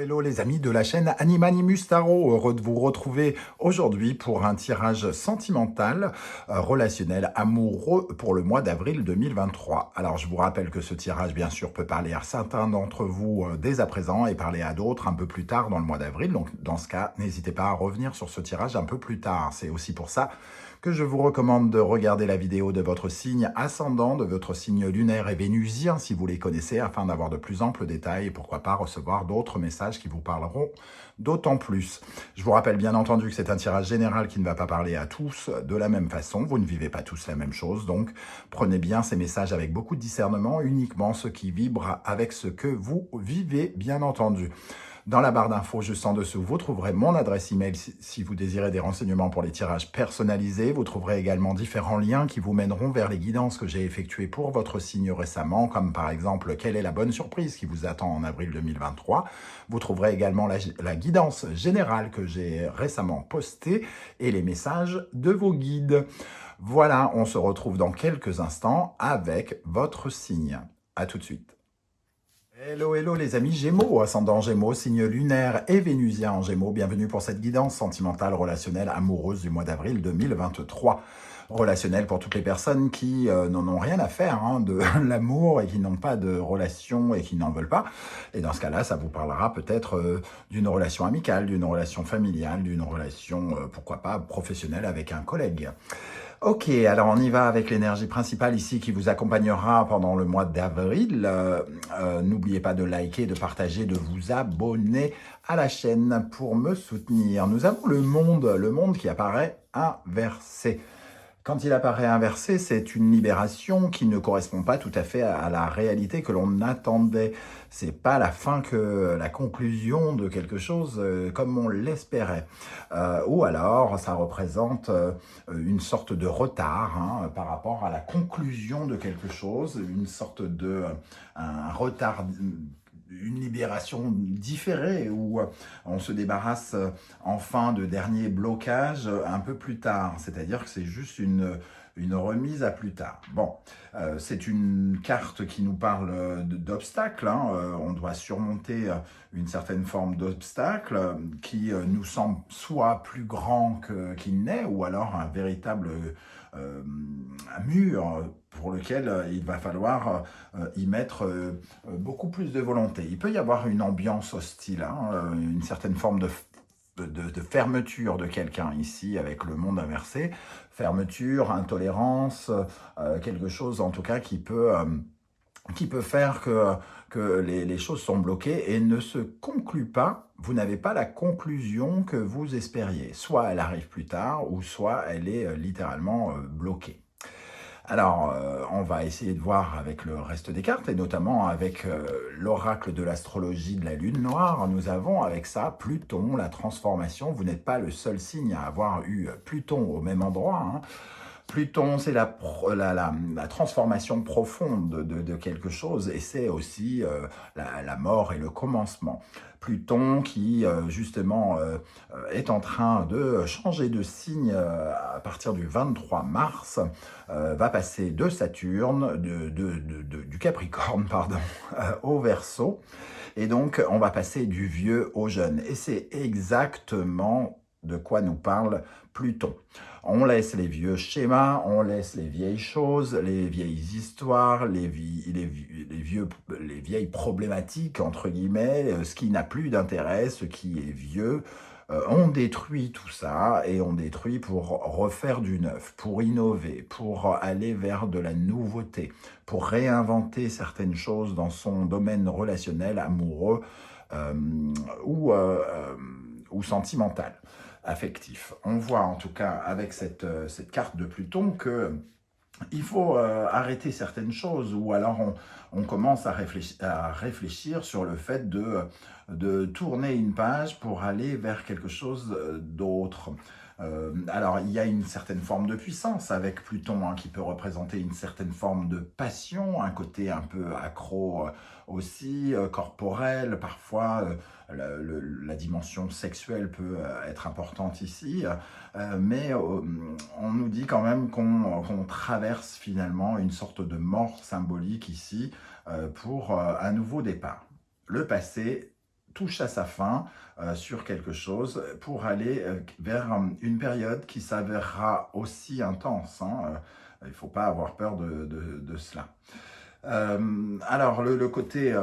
Hello les amis de la chaîne Animanimus Tarot, heureux de vous retrouver aujourd'hui pour un tirage sentimental, relationnel, amoureux pour le mois d'avril 2023. Alors je vous rappelle que ce tirage bien sûr peut parler à certains d'entre vous dès à présent et parler à d'autres un peu plus tard dans le mois d'avril. Donc dans ce cas, n'hésitez pas à revenir sur ce tirage un peu plus tard. C'est aussi pour ça que je vous recommande de regarder la vidéo de votre signe ascendant, de votre signe lunaire et vénusien si vous les connaissez, afin d'avoir de plus amples détails et pourquoi pas recevoir d'autres messages qui vous parleront d'autant plus. Je vous rappelle bien entendu que c'est un tirage général qui ne va pas parler à tous de la même façon. Vous ne vivez pas tous la même chose, donc prenez bien ces messages avec beaucoup de discernement, uniquement ceux qui vibrent avec ce que vous vivez, bien entendu. Dans la barre d'infos juste en dessous, vous trouverez mon adresse email si vous désirez des renseignements pour les tirages personnalisés. Vous trouverez également différents liens qui vous mèneront vers les guidances que j'ai effectuées pour votre signe récemment, comme par exemple quelle est la bonne surprise qui vous attend en avril 2023. Vous trouverez également la guidance générale que j'ai récemment postée et les messages de vos guides. Voilà, on se retrouve dans quelques instants avec votre signe. À tout de suite. Hello, hello les amis Gémeaux, ascendant Gémeaux, signe lunaire et vénusien en Gémeaux. Bienvenue pour cette guidance sentimentale, relationnelle, amoureuse du mois d'avril 2023. Relationnelle pour toutes les personnes qui n'en ont rien à faire de l'amour et qui n'ont pas de relation et qui n'en veulent pas. Et dans ce cas-là, ça vous parlera peut-être d'une relation amicale, d'une relation familiale, d'une relation, pourquoi pas, professionnelle avec un collègue. Ok, alors on y va avec l'énergie principale ici qui vous accompagnera pendant le mois d'avril. N'oubliez pas de liker, de partager, de vous abonner à la chaîne pour me soutenir. Nous avons le monde qui apparaît inversé. Quand il apparaît inversé, c'est une libération qui ne correspond pas tout à fait à la réalité que l'on attendait. C'est pas la fin que la conclusion de quelque chose comme on l'espérait. Ou alors, ça représente une sorte de retard par rapport à la conclusion de quelque chose, une sorte de un retard, une libération différée où on se débarrasse enfin de derniers blocages un peu plus tard. C'est-à-dire que c'est juste une remise à plus tard. Bon, c'est une carte qui nous parle d'obstacles. On doit surmonter une certaine forme d'obstacle qui nous semble soit plus grand qu'il n'est, ou alors un véritable un mur pour lequel il va falloir y mettre beaucoup plus de volonté. Il peut y avoir une ambiance hostile, une certaine forme de fermeture de quelqu'un ici avec le monde inversé, fermeture, intolérance, quelque chose en tout cas qui peut faire que les choses sont bloquées et ne se concluent pas. Vous n'avez pas la conclusion que vous espériez. Soit elle arrive plus tard, ou soit elle est littéralement bloquée. Alors, on va essayer de voir avec le reste des cartes, et notamment avec l'oracle de l'astrologie de la Lune Noire. Nous avons avec ça Pluton, la transformation. Vous n'êtes pas le seul signe à avoir eu Pluton au même endroit. Pluton, c'est la transformation profonde de quelque chose, et c'est aussi la mort et le commencement. Pluton qui, justement, est en train de changer de signe à partir du 23 mars, va passer de Saturne, du Capricorne, pardon, au Verseau. Et donc, on va passer du vieux au jeune. Et c'est exactement de quoi nous parle Pluton. On laisse les vieux schémas, on laisse les vieilles choses, les vieilles histoires, les vieilles problématiques, entre guillemets, ce qui n'a plus d'intérêt, ce qui est vieux. On détruit tout ça et on détruit pour refaire du neuf, pour innover, pour aller vers de la nouveauté, pour réinventer certaines choses dans son domaine relationnel, amoureux ou sentimental, affectif. On voit en tout cas avec cette carte de Pluton que il faut arrêter certaines choses, ou alors on commence à réfléchir sur le fait de tourner une page pour aller vers quelque chose d'autre. Alors, il y a une certaine forme de puissance avec Pluton qui peut représenter une certaine forme de passion, un côté un peu accro aussi, corporel, parfois la dimension sexuelle peut être importante ici, mais on nous dit quand même qu'on traverse finalement une sorte de mort symbolique ici pour un nouveau départ. Le passé touche à sa fin sur quelque chose pour aller vers une période qui s'avérera aussi intense, hein. Il ne faut pas avoir peur de cela. Alors, le côté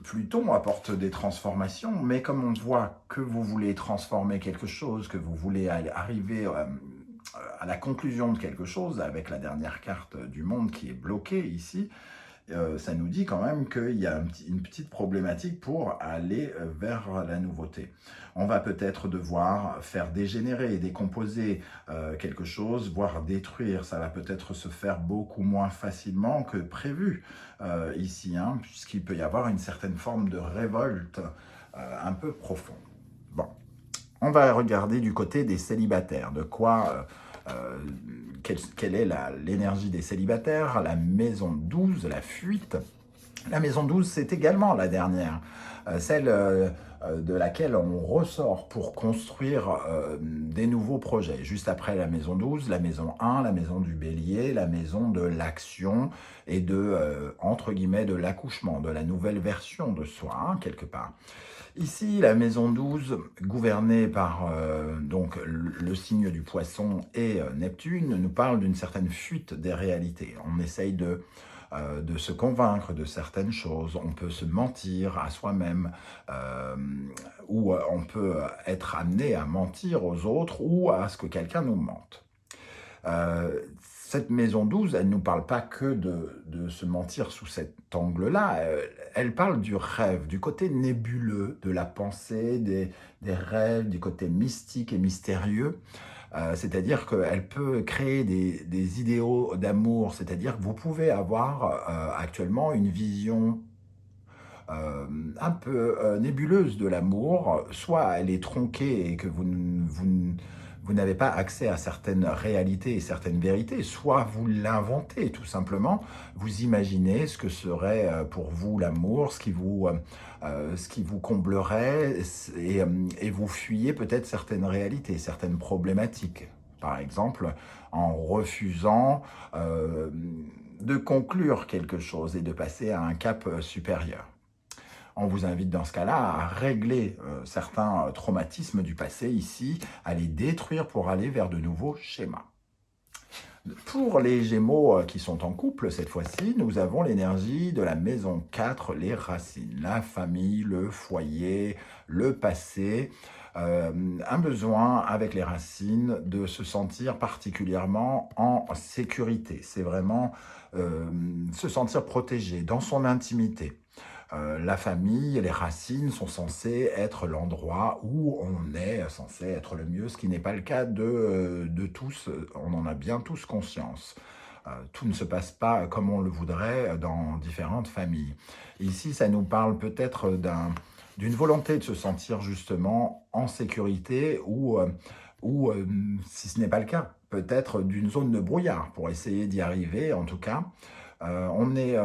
Pluton apporte des transformations, mais comme on voit que vous voulez transformer quelque chose, que vous voulez arriver à la conclusion de quelque chose, avec la dernière carte du monde qui est bloquée ici, ça nous dit quand même qu'il y a une petite problématique pour aller vers la nouveauté. On va peut-être devoir faire dégénérer et décomposer quelque chose, voire détruire. Ça va peut-être se faire beaucoup moins facilement que prévu ici, hein, puisqu'il peut y avoir une certaine forme de révolte un peu profonde. Bon, on va regarder du côté des célibataires, de quoi... quelle est l'énergie des célibataires, la maison 12, la fuite. La maison 12, c'est également la dernière, celle de laquelle on ressort pour construire des nouveaux projets. Juste après la maison 12, la maison 1, la maison du bélier, la maison de l'action et de, entre guillemets, de l'accouchement, de la nouvelle version de soi, hein, quelque part. Ici, la maison 12, gouvernée par donc le signe du poisson et Neptune, nous parle d'une certaine fuite des réalités. On essaye de se convaincre de certaines choses, on peut se mentir à soi-même, ou on peut être amené à mentir aux autres ou à ce que quelqu'un nous mente. Cette maison 12, elle ne nous parle pas que de se mentir sous cet angle-là, elle parle du rêve, du côté nébuleux de la pensée, des rêves, du côté mystique et mystérieux. C'est-à-dire qu'elle peut créer des idéaux d'amour, c'est-à-dire que vous pouvez avoir actuellement une vision un peu nébuleuse de l'amour, soit elle est tronquée et que vous n'avez pas accès à certaines réalités et certaines vérités, soit vous l'inventez tout simplement, vous imaginez ce que serait pour vous l'amour, ce qui vous comblerait, et vous fuyez peut-être certaines réalités, certaines problématiques. Par exemple, en refusant de conclure quelque chose et de passer à un cap supérieur. On vous invite dans ce cas-là à régler certains traumatismes du passé ici, à les détruire pour aller vers de nouveaux schémas. Pour les Gémeaux qui sont en couple, cette fois-ci, nous avons l'énergie de la maison 4, les racines, la famille, le foyer, le passé, un besoin avec les racines de se sentir particulièrement en sécurité. C'est vraiment se sentir protégé dans son intimité. La famille, les racines sont censées être l'endroit où on est censé être le mieux, ce qui n'est pas le cas de tous, on en a bien tous conscience. Tout ne se passe pas comme on le voudrait dans différentes familles. Ici, ça nous parle peut-être d'une volonté de se sentir justement en sécurité ou si ce n'est pas le cas, peut-être d'une zone de brouillard pour essayer d'y arriver. En tout cas, on est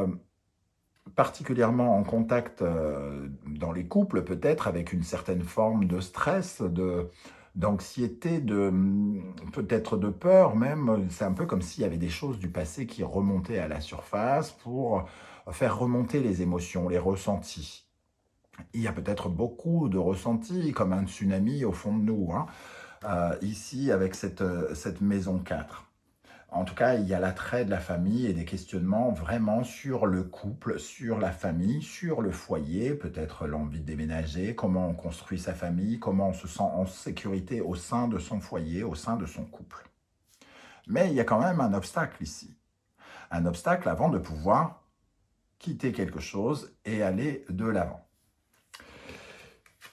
particulièrement en contact dans les couples, peut-être avec une certaine forme de stress, d'anxiété, peut-être de peur même. C'est un peu comme s'il y avait des choses du passé qui remontaient à la surface pour faire remonter les émotions, les ressentis. Il y a peut-être beaucoup de ressentis, comme un tsunami au fond de nous, hein, ici avec cette maison 4. En tout cas, il y a l'attrait de la famille et des questionnements vraiment sur le couple, sur la famille, sur le foyer, peut-être l'envie de déménager, comment on construit sa famille, comment on se sent en sécurité au sein de son foyer, au sein de son couple. Mais il y a quand même un obstacle ici. Un obstacle avant de pouvoir quitter quelque chose et aller de l'avant.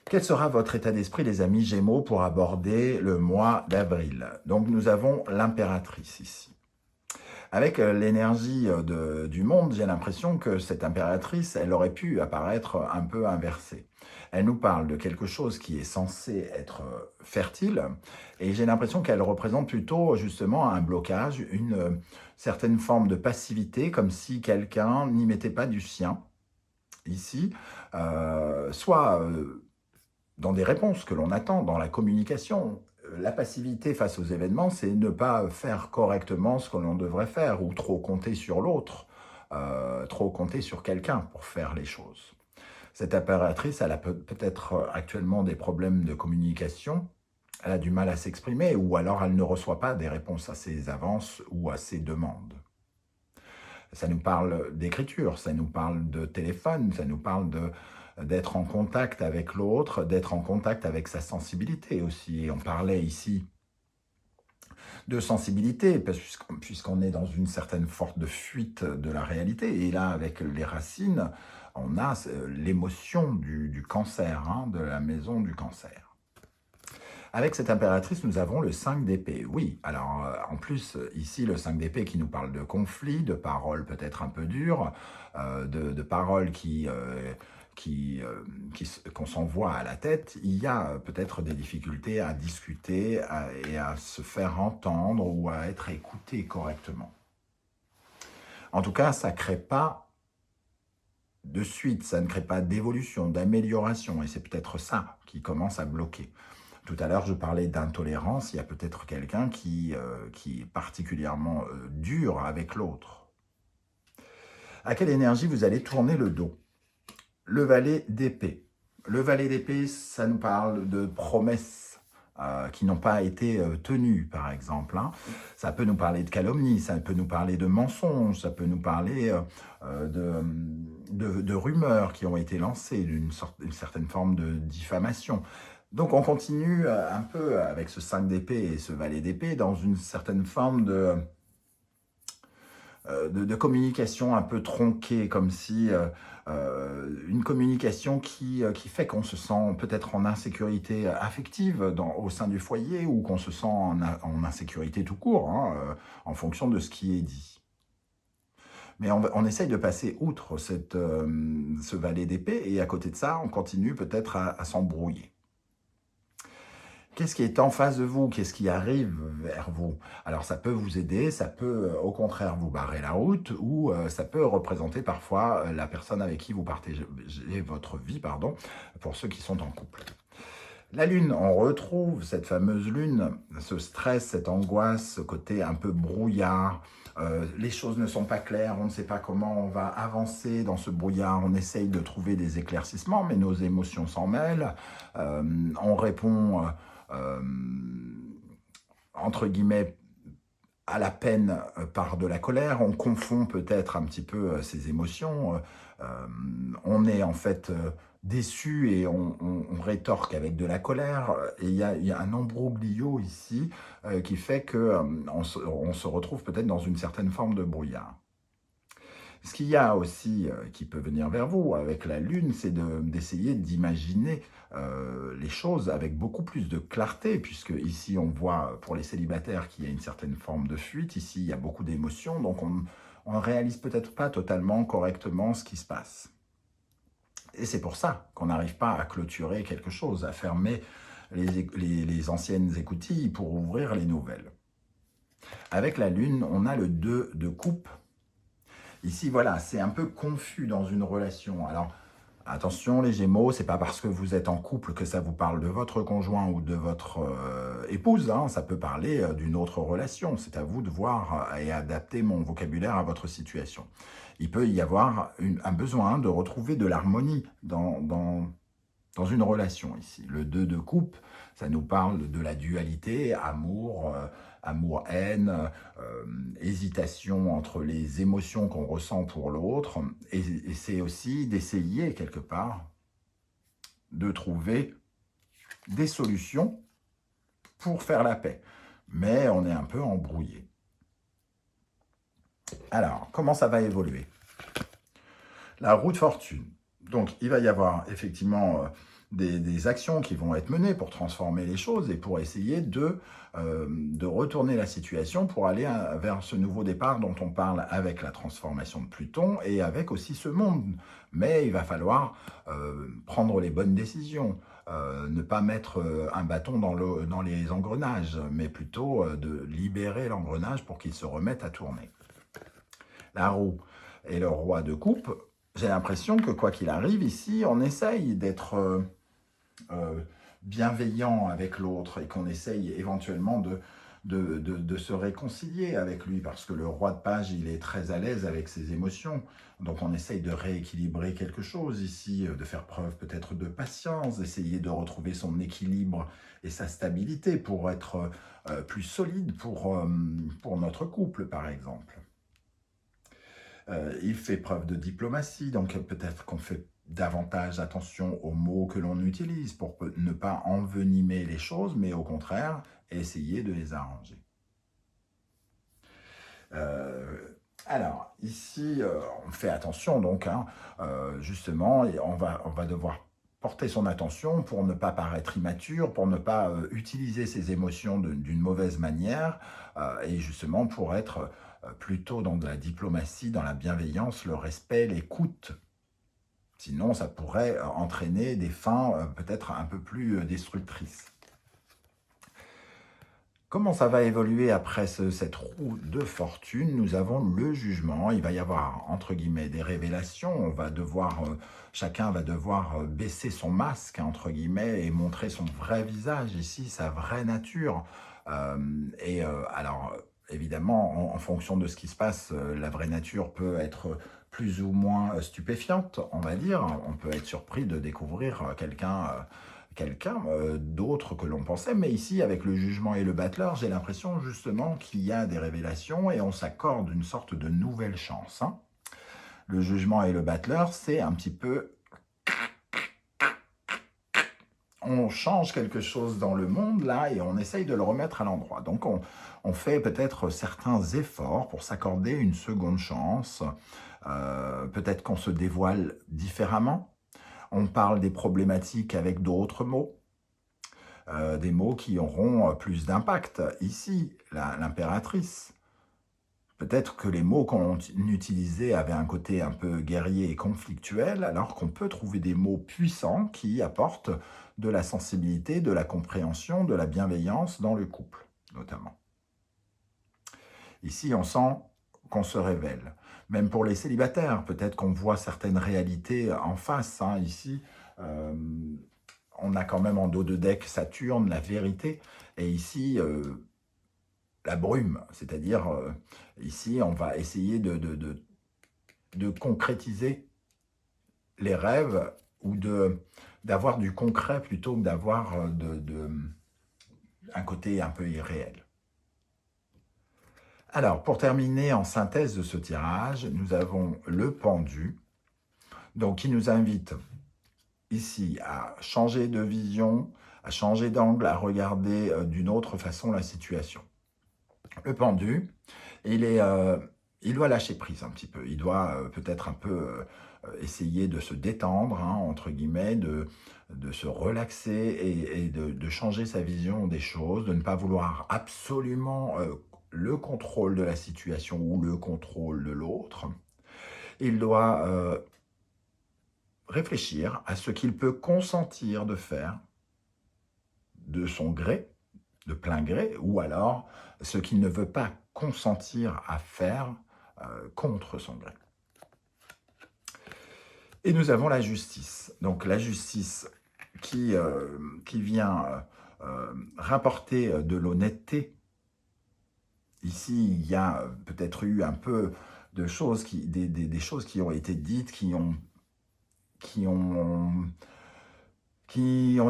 Quel sera votre état d'esprit, les amis Gémeaux, pour aborder le mois d'avril? Donc, nous avons l'impératrice ici. Avec l'énergie du monde, j'ai l'impression que cette impératrice, elle aurait pu apparaître un peu inversée. Elle nous parle de quelque chose qui est censé être fertile, et j'ai l'impression qu'elle représente plutôt justement un blocage, une certaine forme de passivité, comme si quelqu'un n'y mettait pas du sien, ici, soit dans des réponses que l'on attend, dans la communication. La passivité face aux événements, c'est ne pas faire correctement ce que l'on devrait faire, ou trop compter sur l'autre, trop compter sur quelqu'un pour faire les choses. Cette impératrice, elle a peut-être actuellement des problèmes de communication, elle a du mal à s'exprimer, ou alors elle ne reçoit pas des réponses à ses avances ou à ses demandes. Ça nous parle d'écriture, ça nous parle de téléphone, ça nous parle d'être en contact avec l'autre, d'être en contact avec sa sensibilité aussi. Et on parlait ici de sensibilité, puisqu'on est dans une certaine forme de fuite de la réalité. Et là, avec les racines, on a l'émotion du cancer, hein, de la maison du cancer. Avec cette impératrice, nous avons le 5 d'épée. Oui, alors en plus, ici, le 5 d'épée qui nous parle de conflits, de paroles peut-être un peu dures, de paroles qu'on s'envoie à la tête. Il y a peut-être des difficultés à discuter et à se faire entendre ou à être écouté correctement. En tout cas, ça ne crée pas de suite, ça ne crée pas d'évolution, d'amélioration, et c'est peut-être ça qui commence à bloquer. Tout à l'heure, je parlais d'intolérance. Il y a peut-être quelqu'un qui est particulièrement dur avec l'autre. À quelle énergie vous allez tourner le dos? Le valet d'épée. Le valet d'épée, ça nous parle de promesses qui n'ont pas été tenues, par exemple. Hein. Ça peut nous parler de calomnie, ça peut nous parler de mensonges, ça peut nous parler de rumeurs qui ont été lancées, d'une certaine forme de diffamation. Donc on continue un peu avec ce 5 d'épée et ce valet d'épée dans une certaine forme de communication un peu tronquée, comme si une communication qui fait qu'on se sent peut-être en insécurité affective au sein du foyer, ou qu'on se sent en insécurité tout court, hein, en fonction de ce qui est dit. Mais on essaye de passer outre ce valet d'épée, et à côté de ça, on continue peut-être à s'embrouiller. Qu'est-ce qui est en face de vous? Qu'est-ce qui arrive vers vous? Alors ça peut vous aider, ça peut au contraire vous barrer la route, ou ça peut représenter parfois la personne avec qui vous partagez votre vie, pardon, pour ceux qui sont en couple. La lune, on retrouve cette fameuse lune, ce stress, cette angoisse, ce côté un peu brouillard. Les choses ne sont pas claires, on ne sait pas comment on va avancer dans ce brouillard, on essaye de trouver des éclaircissements, mais nos émotions s'en mêlent, on répond entre guillemets à la peine par de la colère, on confond peut-être un petit peu ces émotions, on est en fait déçu et on rétorque avec de la colère, et il y a un embroglio ici qui fait qu'on se retrouve peut-être dans une certaine forme de brouillard. Ce qu'il y a aussi qui peut venir vers vous avec la lune, c'est d'essayer d'imaginer les choses avec beaucoup plus de clarté, puisque ici on voit pour les célibataires qu'il y a une certaine forme de fuite, ici il y a beaucoup d'émotions, donc on ne réalise peut-être pas totalement correctement ce qui se passe. Et c'est pour ça qu'on n'arrive pas à clôturer quelque chose, à fermer les anciennes écoutilles pour ouvrir les nouvelles. Avec la lune, on a le 2 de coupe. Ici, voilà, c'est un peu confus dans une relation. Alors, attention les Gémeaux, c'est pas parce que vous êtes en couple que ça vous parle de votre conjoint ou de votre épouse. Hein, ça peut parler d'une autre relation. C'est à vous de voir et adapter mon vocabulaire à votre situation. Il peut y avoir un besoin de retrouver de l'harmonie dans une relation ici. Le 2 de coupe, ça nous parle de la dualité, amour, amour-haine, hésitation entre les émotions qu'on ressent pour l'autre, et c'est aussi d'essayer quelque part de trouver des solutions pour faire la paix. Mais on est un peu embrouillé. Alors, comment ça va évoluer? La roue de fortune. Donc, il va y avoir effectivement des actions qui vont être menées pour transformer les choses et pour essayer de retourner la situation pour aller vers ce nouveau départ dont on parle avec la transformation de Pluton et avec aussi ce monde. Mais il va falloir prendre les bonnes décisions, ne pas mettre un bâton dans les engrenages, mais plutôt de libérer l'engrenage pour qu'il se remette à tourner. La roue et le roi de coupe. J'ai l'impression que quoi qu'il arrive ici, on essaye d'être bienveillant avec l'autre et qu'on essaye éventuellement de se réconcilier avec lui, parce que le roi de page, il est très à l'aise avec ses émotions. Donc on essaye de rééquilibrer quelque chose ici, de faire preuve peut-être de patience, d'essayer de retrouver son équilibre et sa stabilité pour être plus solide pour notre couple, par exemple. Il fait preuve de diplomatie, donc peut-être qu'on fait davantage attention aux mots que l'on utilise pour ne pas envenimer les choses, mais au contraire, essayer de les arranger. Alors, ici, on fait attention, donc, hein, justement, et on va devoir porter son attention pour ne pas paraître immature, pour ne pas utiliser ses émotions d'une mauvaise manière, et justement pour être plutôt dans de la diplomatie, dans la bienveillance, le respect, l'écoute. Sinon, ça pourrait entraîner des fins peut-être un peu plus destructrices. Comment ça va évoluer après cette roue de fortune? Nous avons le jugement. Il va y avoir, entre guillemets, des révélations. On va devoir, chacun va devoir baisser son masque, entre guillemets, et montrer son vrai visage ici, sa vraie nature. Alors, évidemment, en fonction de ce qui se passe, la vraie nature peut être plus ou moins stupéfiante, on va dire. On peut être surpris de découvrir quelqu'un d'autre que l'on pensait, mais ici, avec le jugement et le battleur, j'ai l'impression justement qu'il y a des révélations et on s'accorde une sorte de nouvelle chance. Hein. Le jugement et le battleur, c'est un petit peu... On change quelque chose dans le monde, là, et on essaye de le remettre à l'endroit. Donc, on fait peut-être certains efforts pour s'accorder une seconde chance. Peut-être qu'on se dévoile différemment. On parle des problématiques avec d'autres mots. Des mots qui auront plus d'impact. Ici, l'impératrice. Peut-être que les mots qu'on utilisait avaient un côté un peu guerrier et conflictuel, alors qu'on peut trouver des mots puissants qui apportent de la sensibilité, de la compréhension, de la bienveillance dans le couple, notamment. Ici, on sent qu'on se révèle. Même pour les célibataires, peut-être qu'on voit certaines réalités en face. Hein, ici, on a quand même en dos de deck Saturne, la vérité, et ici, la brume, c'est-à-dire, ici, on va essayer de concrétiser les rêves ou d'avoir du concret plutôt que d'avoir un côté un peu irréel. Alors, pour terminer en synthèse de ce tirage, nous avons le pendu, donc qui nous invite ici à changer de vision, à changer d'angle, à regarder d'une autre façon la situation. Le pendu, il doit lâcher prise un petit peu, il doit peut-être un peu essayer de se détendre, hein, entre guillemets, de se relaxer et de changer sa vision des choses, de ne pas vouloir absolument le contrôle de la situation ou le contrôle de l'autre. Il doit réfléchir à ce qu'il peut consentir de faire de son gré, de plein gré, ou alors ce qu'il ne veut pas consentir à faire contre son gré. Et nous avons la justice. Donc la justice qui vient rapporter de l'honnêteté. Ici, il y a peut-être eu un peu de choses, des choses qui ont été dites, qui ont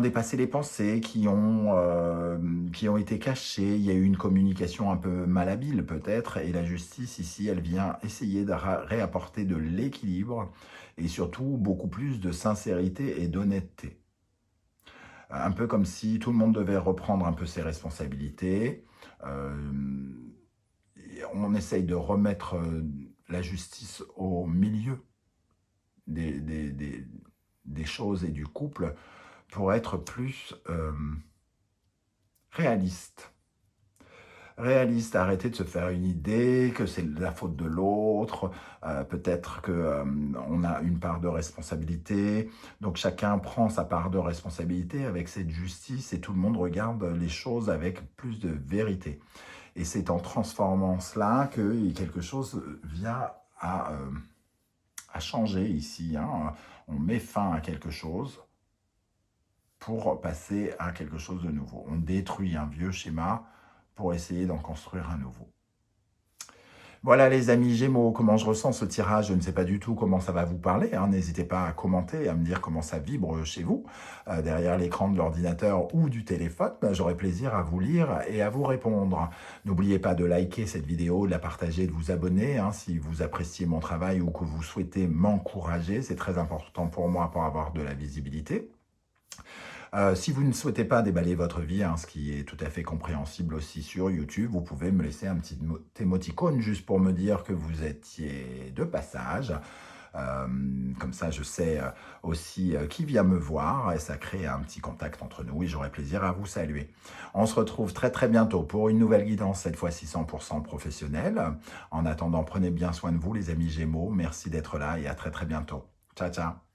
dépassé les pensées, qui ont été cachées. Il y a eu une communication un peu malhabile peut-être, et la justice ici, elle vient essayer de réapporter de l'équilibre et surtout beaucoup plus de sincérité et d'honnêteté. Un peu comme si tout le monde devait reprendre un peu ses responsabilités. On essaye de remettre la justice au milieu des choses et du couple pour être plus réaliste. Réaliste, arrêter de se faire une idée que c'est la faute de l'autre, peut-être qu'on a une part de responsabilité, donc chacun prend sa part de responsabilité avec cette justice et tout le monde regarde les choses avec plus de vérité. Et c'est en transformant cela que quelque chose vient à changer ici. Hein. On met fin à quelque chose pour passer à quelque chose de nouveau. On détruit un vieux schéma pour essayer d'en construire un nouveau. Voilà les amis Gémeaux, comment je ressens ce tirage, je ne sais pas du tout comment ça va vous parler, hein. N'hésitez pas à commenter, à me dire comment ça vibre chez vous, derrière l'écran de l'ordinateur ou du téléphone. J'aurai plaisir à vous lire et à vous répondre. N'oubliez pas de liker cette vidéo, de la partager, de vous abonner, hein, si vous appréciez mon travail ou que vous souhaitez m'encourager. C'est très important pour moi pour avoir de la visibilité. Si vous ne souhaitez pas déballer votre vie, hein, ce qui est tout à fait compréhensible aussi sur YouTube, vous pouvez me laisser un petit émoticône juste pour me dire que vous étiez de passage. Comme ça, je sais aussi qui vient me voir et ça crée un petit contact entre nous et j'aurai plaisir à vous saluer. On se retrouve très très bientôt pour une nouvelle guidance, cette fois-ci 100% professionnelle. En attendant, prenez bien soin de vous les amis Gémeaux. Merci d'être là et à très très bientôt. Ciao, ciao.